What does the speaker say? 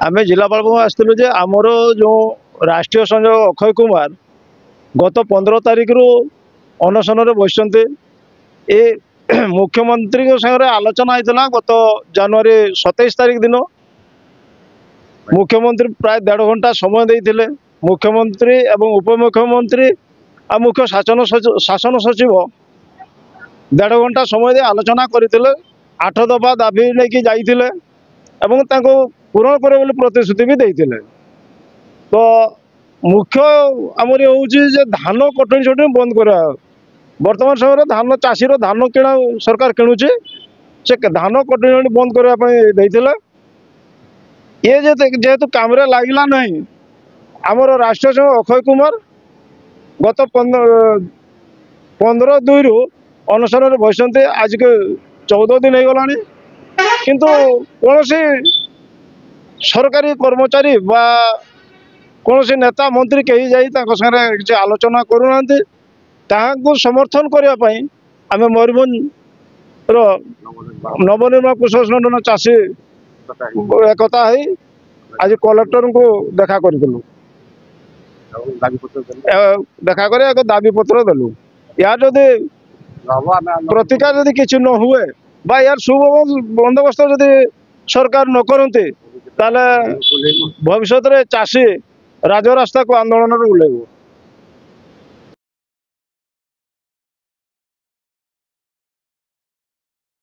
आम जिलापाल को आसलु जे आमर जो राष्ट्रीय संयोजक अक्षय कुमार गत 15 तारिख रु अनशन बसते ए मुख्यमंत्री संगे आलोचना होता गत जनवरी 27 तारिख दिन मुख्यमंत्री प्राय 1.5 घंटा समय देते मुख्यमंत्री एवं उपमुख्यमंत्री आ मुख्य शासन सचिव 1.5 घंटा समय दे आलोचना करते 8 दफा दाबी लेकिन जाइए पूरण करे प्रतिश्रुति भी देते। तो मुख्य आमर हूँ धान कटनी छटनी बंद करा बर्तमान समय धान चाषी धान किणा सरकार किणुचे से धान कटनी छटनी बंद करने ये जेहेतु काम लगला ना आमर राष्ट्रीय संघ अक्षय कुमार गत 15/2 रु अनशन बसते आज के 14 दिन हो गला किंतु कौन सरकारी कर्मचारी बा कौन नेता मंत्री कहीं जाई किसी आलोचना करूना समर्थन करने आम मयूरभंज नवनिर्माण कृषक संगठन चाषी एकता है आज कलेक्टर को देखा करूँ देखा कर एक दाबी पत्र देलु यार जदि प्रतिकार जदि किसी न हुए बा यार सुबंदोबस्त जदि सरकार न करते भविष्य में चाषी राजरास्ता को आंदोलन उल्लेख।